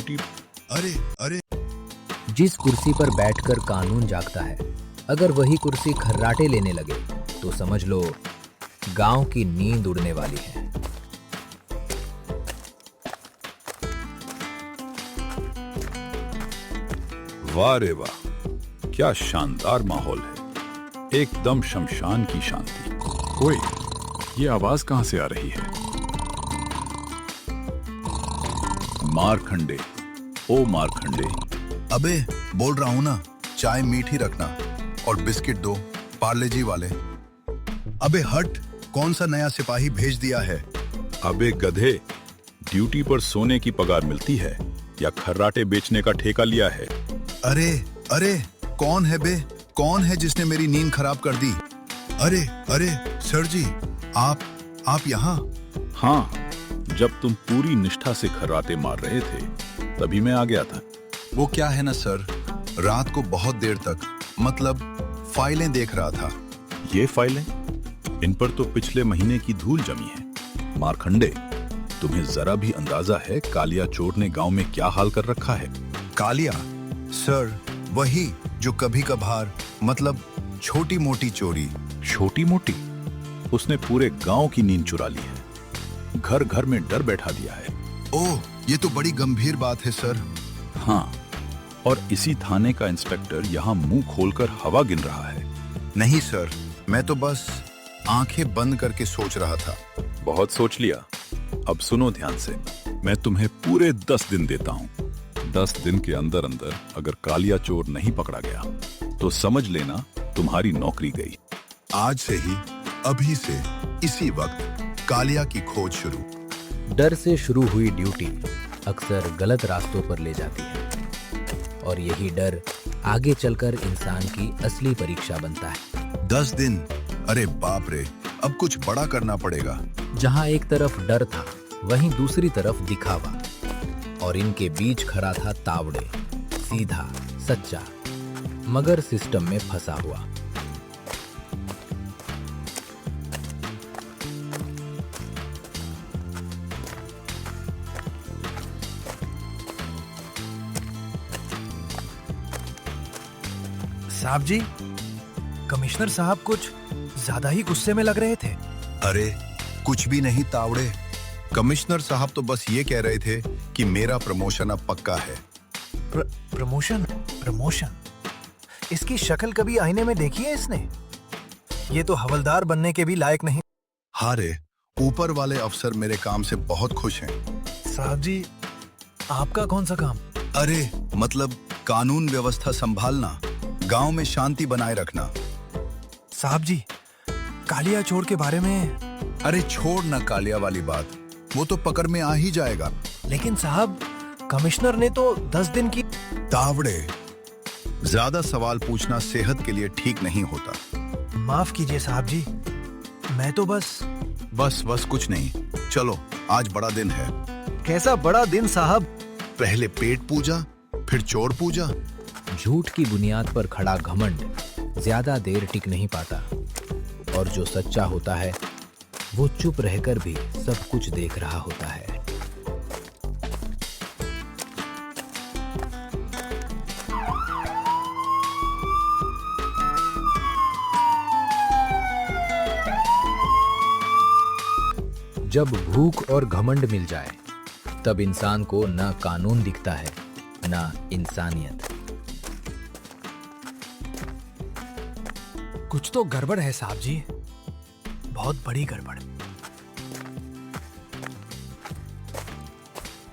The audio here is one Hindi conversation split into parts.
ड्यूटी। अरे अरे, जिस कुर्सी पर बैठकर कानून जागता है, अगर वही कुर्सी खर्राटे लेने लगे तो समझ लो गांव की नींद उड़ने वाली है। वाह रे वाह, क्या शानदार माहौल है, एकदम शमशान की शांति। ओए, ये आवाज कहां से आ रही है? मारखंडे, ओ मारखंडे। अबे बोल रहा हूं ना, चाय मीठी रखना और बिस्किट दो, पार्ले जी वाले। अबे हट, कौन सा नया सिपाही भेज दिया है? अबे गधे, ड्यूटी पर सोने की पगार मिलती है या खर्राटे बेचने का ठेका लिया है? अरे अरे, कौन है बे? कौन है जिसने मेरी नींद खराब कर दी? अरे अरे सर जी, आप यहाँ? हाँ, जब तुम पूरी निष्ठा से खर्राटे मार रहे थे तभी मैं आ गया था। वो क्या है ना सर, रात को बहुत देर तक, मतलब फाइलें देख रहा था। ये फाइलें, इन पर तो पिछले महीने की धूल जमी है। मारखंडे, तुम्हें जरा भी अंदाजा है कालिया चोर ने गांव में क्या हाल कर रखा है? कालिया? सर, वही जो कभी कभार, मतलब छोटी मोटी चोरी। छोटी मोटी? उसने पूरे गांव की नींद चुरा ली है, घर घर में डर बैठा दिया है। ओह, ये तो बड़ी गंभीर बात है सर। हाँ, और इसी थाने का इंस्पेक्टर यहाँ मुंह खोलकर हवा गिन रहा है। नहीं सर, मैं तो बस आंखें बंद करके सोच रहा था। बहुत सोच लिया। अब सुनो ध्यान से, मैं तुम्हें पूरे 10 दिन देता हूँ। 10 दिन के अंदर अंदर अगर कालिया चोर नहीं पकड़ा गया तो समझ लेना तुम्हारी नौकरी गई। आज से ही, अभी से, इसी वक्त कालिया की खोज शुरू। डर से शुरू हुई ड्यूटी अक्सर गलत रास्तों पर ले जाती है और यही डर आगे चलकर इंसान की असली परीक्षा बनता है। 10 दिन? अरे बाप रे, अब कुछ बड़ा करना पड़ेगा। जहां एक तरफ डर था, वहीं दूसरी तरफ दिखावा, और इनके बीच खड़ा था तावड़े, सीधा, सच्चा, मगर सिस्टम में फंसा हुआ। साहब जी, कमिश्नर साहब कुछ ज्यादा ही गुस्से में लग रहे थे। अरे कुछ भी नहीं तावड़े, कमिश्नर साहब तो बस ये कह रहे थे कि मेरा प्रमोशन अब पक्का है। प्रमोशन? इसकी शक्ल कभी आईने में देखी है इसने? ये तो हवलदार बनने के भी लायक नहीं। हाँ रे, ऊपर वाले अफसर मेरे काम से बहुत खुश हैं। साहब जी, आपका कौन सा काम? अरे मतलब कानून व्यवस्था संभालना, गांव में शांति बनाए रखना। साहब जी, कालिया चोर के बारे में। अरे छोड़ ना कालिया वाली बात, वो तो पकड़ में आ ही जाएगा। लेकिन साहब, कमिश्नर ने तो 10 दिन की। तावड़े, ज्यादा सवाल पूछना सेहत के लिए ठीक नहीं होता। माफ कीजिए साहब जी, मैं तो बस कुछ नहीं। चलो, आज बड़ा दिन है। कैसा बड़ा दिन साहब? पहले पेट पूजा, फिर चोर पूजा। झूठ की बुनियाद पर खड़ा घमंड ज्यादा देर टिक नहीं पाता, और जो सच्चा होता है वो चुप रहकर भी सब कुछ देख रहा होता है। जब भूख और घमंड मिल जाए, तब इंसान को न कानून दिखता है, न इंसानियत। कुछ तो गड़बड़ है साहब जी, बहुत बड़ी गड़बड़।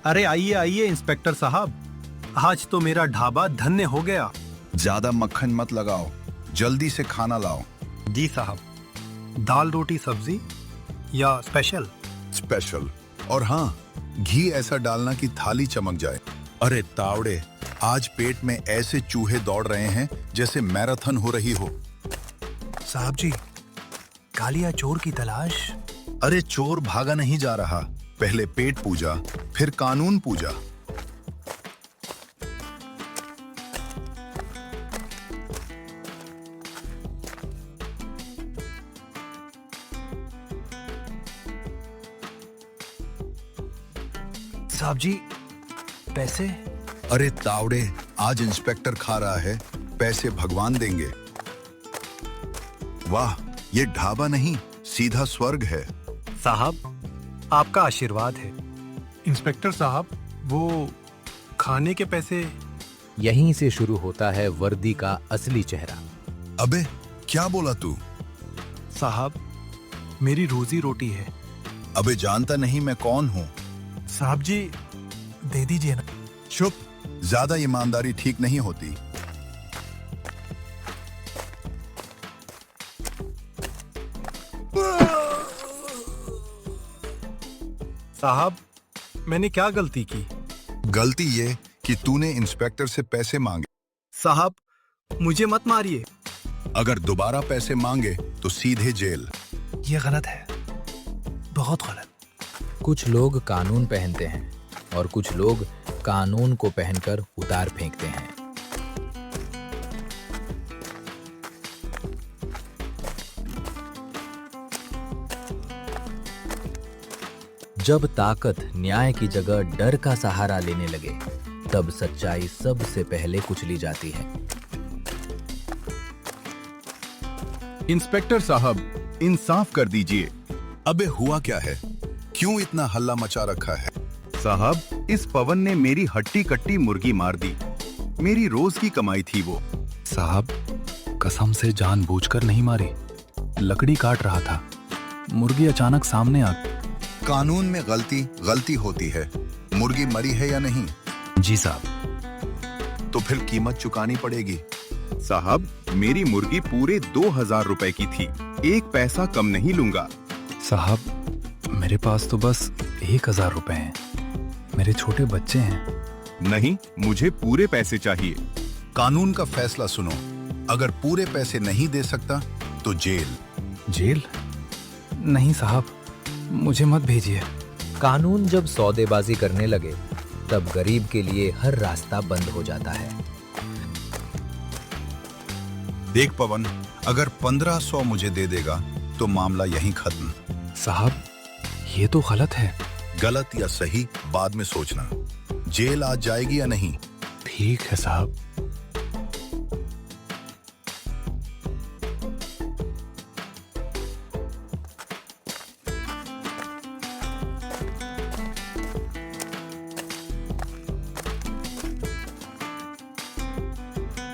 अरे आइए आइए इंस्पेक्टर साहब, आज तो मेरा ढाबा धन्य हो गया। ज्यादा मक्खन मत लगाओ, जल्दी से खाना लाओ। जी साहब, दाल रोटी सब्जी या स्पेशल? स्पेशल, और हाँ, घी ऐसा डालना कि थाली चमक जाए। अरे तावड़े, आज पेट में ऐसे चूहे दौड़ रहे हैं जैसे मैराथन हो रही हो। साहब जी, कालिया चोर की तलाश। अरे चोर भागा नहीं जा रहा, पहले पेट पूजा, फिर कानून पूजा। साहब जी, पैसे? अरे तावड़े, आज इंस्पेक्टर खा रहा है, पैसे भगवान देंगे। वाह, ये ढाबा नहीं, सीधा स्वर्ग है। साहब, आपका आशीर्वाद है। इंस्पेक्टर साहब, वो खाने के पैसे? यहीं से शुरू होता है वर्दी का असली चेहरा। अबे, क्या बोला तू? साहब, मेरी रोजी रोटी है। अबे जानता नहीं मैं कौन हूँ। साहब जी, दे दीजिए ना। चुप, ज्यादा ईमानदारी ठीक नहीं होती। साहब, मैंने क्या गलती की? गलती ये कि तूने इंस्पेक्टर से पैसे मांगे। साहब, मुझे मत मारिए। अगर दोबारा पैसे मांगे तो सीधे जेल। ये गलत है, बहुत गलत। कुछ लोग कानून पहनते हैं और कुछ लोग कानून को पहनकर उतार फेंकते हैं। जब ताकत न्याय की जगह डर का सहारा लेने लगे, तब सच्चाई सबसे पहले कुचली जाती है। इंस्पेक्टर साहब, इंसाफ कर दीजिए। अबे हुआ क्या है? क्यों इतना हल्ला मचा रखा है? साहब, इस पवन ने मेरी हट्टी कट्टी मुर्गी मार दी। मेरी रोज की कमाई थी वो। साहब, कसम से जानबूझकर नहीं मारी। लकड़ी काट रहा था, मुर्गी अचानक सामने आ गई। कानून में गलती गलती होती है। मुर्गी मरी है या नहीं? जी साहब। तो फिर कीमत चुकानी पड़ेगी। साहब, मेरी मुर्गी पूरे 2000 रुपए की थी। एक पैसा कम नहीं लूंगा। साहब, मेरे पास तो बस 1000 रुपए हैं। मेरे छोटे बच्चे हैं। नहीं, मुझे पूरे पैसे चाहिए। कानून का फैसला सुनो। अगर पूरे पैसे नहीं दे सकता तो जेल। जेल? नहीं साहब, मुझे मत भेजिए। कानून जब सौदेबाजी करने लगे, तब गरीब के लिए हर रास्ता बंद हो जाता है। देख पवन, अगर 1500 मुझे दे देगा तो मामला यहीं खत्म। साहब, ये तो गलत है। गलत या सही बाद में सोचना। जेल आज जाएगी या नहीं? ठीक है साहब।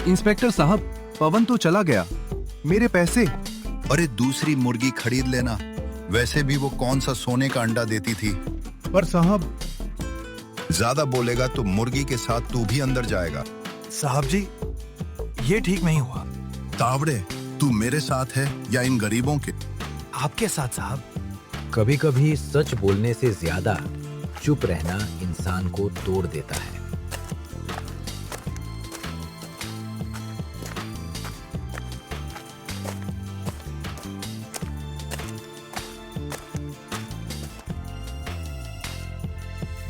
इंस्पेक्टर साहब, पवन तो चला गया। मेरे पैसे? अरे दूसरी मुर्गी खरीद लेना। वैसे भी वो कौन सा सोने का अंडा देती थी। पर साहब। ज्यादा बोलेगा तो मुर्गी के साथ तू भी अंदर जाएगा। साहब जी, ये ठीक नहीं हुआ। तावड़े, तू मेरे साथ है या इन गरीबों के? आपके साथ साहब। कभी-कभी सच बोलने से ज्यादा चुप रहना इंसान को तोड़ देता है।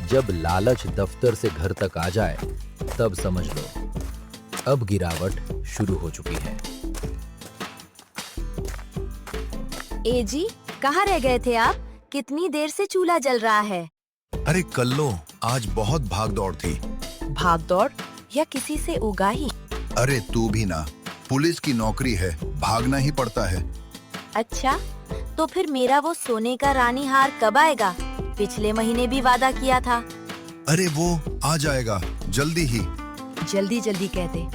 जब लालच दफ्तर से घर तक आ जाए, तब समझ लो अब गिरावट शुरू हो चुकी है। ए जी, कहाँ रह गए थे आप? कितनी देर से चूल्हा जल रहा है? अरे कल्लो, आज बहुत भाग दौड़ थी। भाग दौड़ या किसी से उगाही? अरे तू भी ना, पुलिस की नौकरी है, भागना ही पड़ता है। अच्छा, तो फिर मेरा वो सोने का रानी हार कब आएगा? पिछले महीने भी वादा किया था। अरे वो आ जाएगा जल्दी ही। जल्दी जल्दी कहते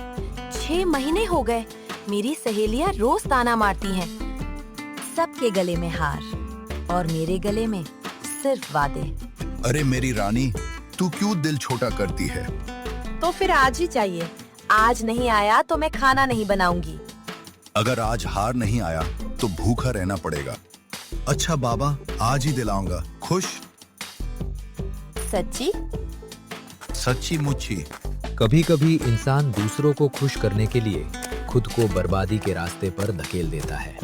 6 महीने हो गए। मेरी सहेलियां रोज ताना मारती हैं। सबके गले में हार और मेरे गले में सिर्फ वादे। अरे मेरी रानी, तू क्यों दिल छोटा करती है? तो फिर आज ही चाहिए। आज नहीं आया तो मैं खाना नहीं बनाऊंगी। अगर आज हार नहीं आया तो भूखा रहना पड़ेगा। अच्छा बाबा, आज ही दिलाऊंगा। खुश? सच्ची? सच्ची मुच्ची। कभी-कभी इंसान दूसरों को खुश करने के लिए खुद को बर्बादी के रास्ते पर धकेल देता है।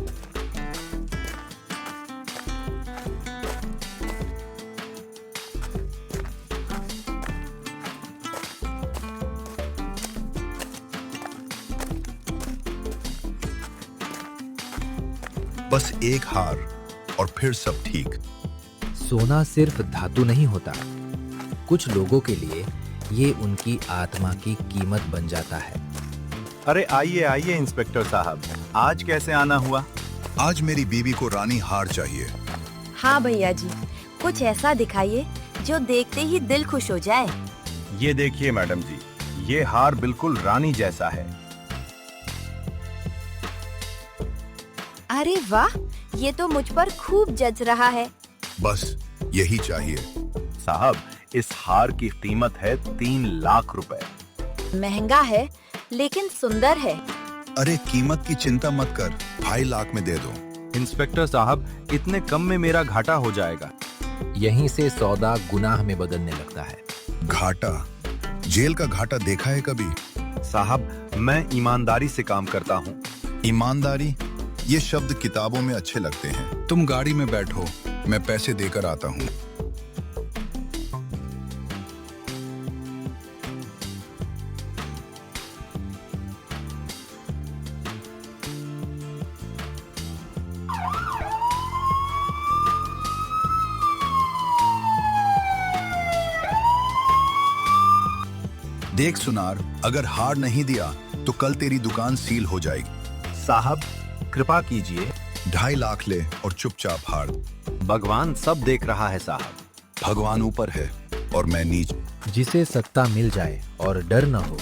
बस एक हार और फिर सब ठीक। सोना सिर्फ धातु नहीं होता। कुछ लोगों के लिए ये उनकी आत्मा की कीमत बन जाता है। अरे आइए आइए इंस्पेक्टर साहब, आज कैसे आना हुआ? आज मेरी बीवी को रानी हार चाहिए। हाँ भैया जी, कुछ ऐसा दिखाइए जो देखते ही दिल खुश हो जाए। ये देखिए मैडम जी, ये हार बिल्कुल रानी जैसा है। अरे वाह, ये तो मुझ पर खूब जच रहा है। बस यही चाहिए। साहब, इस हार की कीमत है 3 लाख रुपए। महंगा है लेकिन सुंदर है। अरे कीमत की चिंता मत कर, 2.5 लाख में दे दो। इंस्पेक्टर साहब, इतने कम में मेरा घाटा हो जाएगा। यहीं से सौदा गुनाह में बदलने लगता है। घाटा? जेल का घाटा देखा है कभी? साहब, मैं ईमानदारी से काम करता हूँ। ईमानदारी? ये शब्द किताबों में अच्छे लगते हैं। तुम गाड़ी में बैठो, मैं पैसे देकर आता हूँ। देख सुनार, अगर हार नहीं दिया तो कल तेरी दुकान सील हो जाएगी। साहब, कृपा कीजिए। 2.5 लाख ले और चुपचाप हार। भगवान सब देख रहा है साहब। भगवान ऊपर है और मैं नीचे। जिसे सत्ता मिल जाए और डर न हो,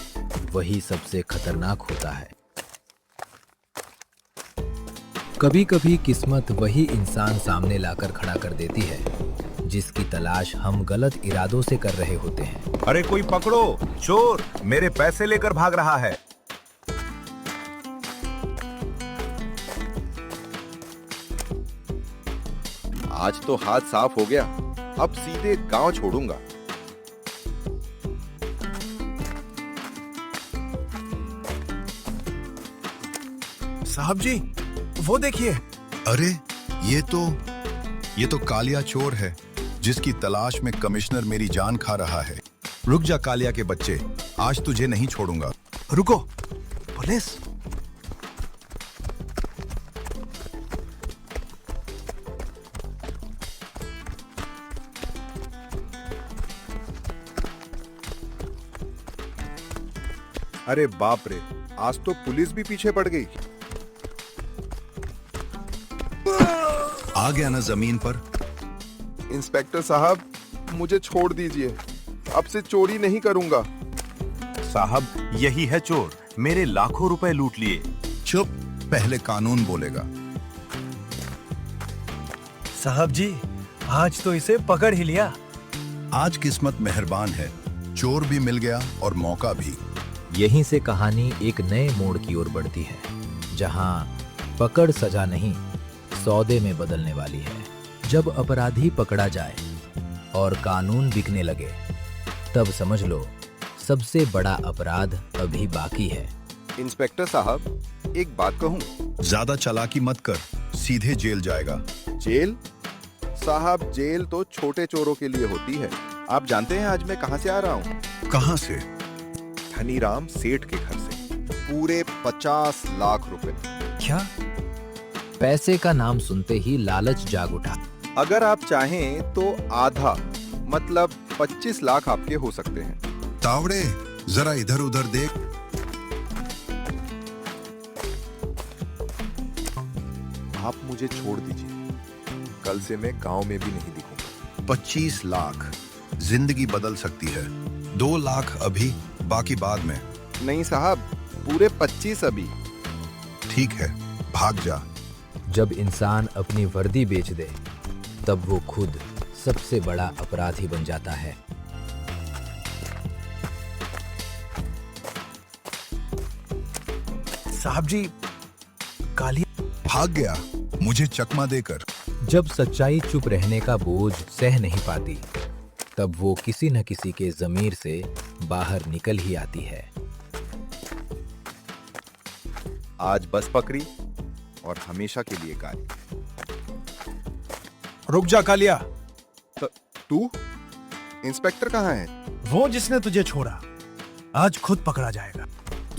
वही सबसे खतरनाक होता है। कभी कभी किस्मत वही इंसान सामने लाकर खड़ा कर देती है जिसकी तलाश हम गलत इरादों से कर रहे होते हैं। अरे कोई पकड़ो, चोर मेरे पैसे लेकर भाग रहा है। आज तो हाथ साफ हो गया, अब सीधे गांव छोड़ूंगा। साहब जी, वो देखिए। अरे ये तो कालिया चोर है जिसकी तलाश में कमिश्नर मेरी जान खा रहा है। रुक जा कालिया के बच्चे, आज तुझे नहीं छोड़ूंगा। रुको, पुलिस। अरे बाप रे, आज तो पुलिस भी पीछे पड़ गई। आ गया ना जमीन पर। इंस्पेक्टर साहब, मुझे छोड़ दीजिए, अब से चोरी नहीं करूंगा। साहब, यही है चोर, मेरे लाखों रुपए लूट लिए। चुप, पहले कानून बोलेगा। साहब जी, आज तो इसे पकड़ ही लिया। आज किस्मत मेहरबान है, चोर भी मिल गया और मौका भी। यहीं से कहानी एक नए मोड़ की ओर बढ़ती है, जहां पकड़ सजा नहीं, सौदे में बदलने वाली है। जब अपराधी पकड़ा जाए और कानून बिकने लगे, तब समझ लो सबसे बड़ा अपराध अभी बाकी है। इंस्पेक्टर साहब, एक बात कहूं? ज्यादा चालाकी मत कर, सीधे जेल जाएगा। जेल? साहब, जेल तो छोटे चोरों के लिए होती है। आप जानते हैं आज मैं कहां से आ रहा हूं? कहां से? धनीराम सेठ के घर से, पूरे 50 लाख रुपए। क्या? पैसे का नाम सुनते ही लालच जाग उठा। अगर आप चाहें तो आधा, मतलब 25 लाख आपके हो सकते हैं। तावड़े, जरा इधर उधर देख। आप मुझे छोड़ दीजिए, कल से मैं गांव में भी नहीं दिखूंगा। 25 लाख जिंदगी बदल सकती है। 2 लाख अभी, बाकी बाद में। नहीं साहब, पूरे 25 अभी। ठीक है, भाग जा। जब इंसान अपनी वर्दी बेच दे, तब वो खुद सबसे बड़ा अपराधी बन जाता है। साहब जी, कालिया। भाग गया मुझे चकमा देकर। जब सच्चाई चुप रहने का बोझ सह नहीं पाती, तब वो किसी न किसी के ज़मीर से बाहर निकल ही आती है। आज बस पकड़ी और हमेशा के लिए गायब। रुक जा कालिया। तू? इंस्पेक्टर कहाँ है? वो जिसने तुझे छोड़ा, आज खुद पकड़ा जाएगा।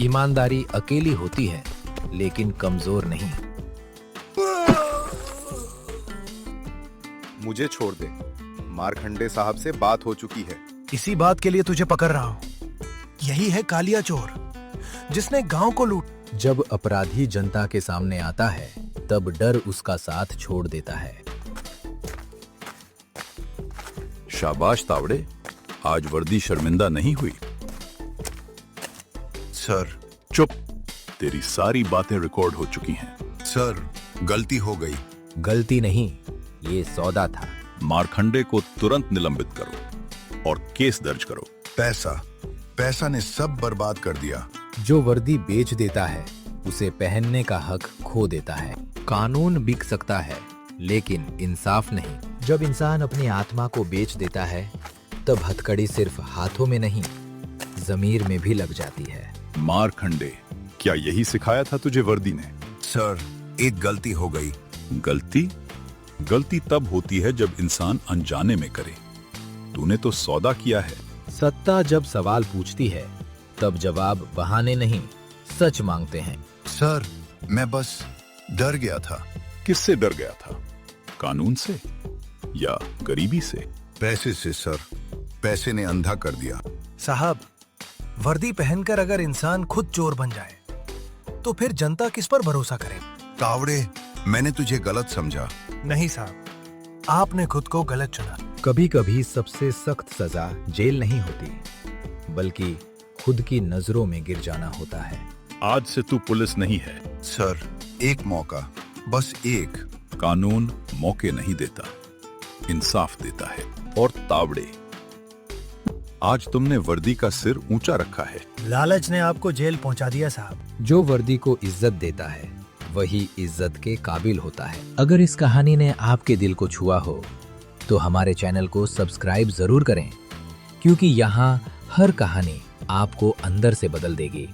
ईमानदारी अकेली होती है, लेकिन कमजोर नहीं। मुझे छोड़ दे, मारखंडे साहब से बात हो चुकी है। इसी बात के लिए तुझे पकड़ रहा हूं। यही है कालिया चोर, जिसने गांव को लूट। जब अपराधी जनता के सामने आता है तब डर उसका साथ छोड़ देता है। शाबाश तावड़े, आज वर्दी शर्मिंदा नहीं हुई। सर, चुप, तेरी सारी बातें रिकॉर्ड हो चुकी हैं। सर, गलती हो गई। गलती नहीं, ये सौदा था। मारखंडे को तुरंत निलंबित करो और केस दर्ज करो। पैसा ने सब बर्बाद कर दिया। जो वर्दी बेच देता है उसे पहनने का हक खो देता है। कानून बिक सकता है लेकिन इंसाफ नहीं। जब इंसान अपनी आत्मा को बेच देता है तब हथकड़ी सिर्फ हाथों में नहीं, जमीर में भी लग जाती है। मारखंडे, क्या यही सिखाया था तुझे वर्दी ने? सर, एक गलती हो गई। गलती तब होती है जब इंसान अनजाने में करे। तूने तो सौदा किया है। सत्ता जब सवाल पूछती है तब जवाब बहाने नहीं, सच मांगते हैं। सर, मैं बस डर गया था। किससे डर गया था? कानून से या गरीबी से? पैसे से सर, पैसे ने अंधा कर दिया। साहब, वर्दी पहनकर अगर इंसान खुद चोर बन जाए तो फिर जनता किस पर भरोसा करे? तावड़े, मैंने तुझे गलत समझा। नहीं साहब, आपने खुद को गलत चुना। कभी कभी सबसे सख्त सजा जेल नहीं होती, बल्कि खुद की नजरों में गिर जाना होता है। आज से तू पुलिस नहीं है। सर, एक मौका, बस एक। कानून मौके नहीं देता, इंसाफ देता है। और तावड़े, आज तुमने वर्दी का सिर ऊंचा रखा है। लालच ने आपको जेल पहुंचा दिया साहब। जो वर्दी को इज्जत देता है वही इज्जत के काबिल होता है। अगर इस कहानी ने आपके दिल को छुआ हो तो हमारे चैनल को सब्सक्राइब जरूर करें, क्योंकि यहाँ हर कहानी आपको अंदर से बदल देगी।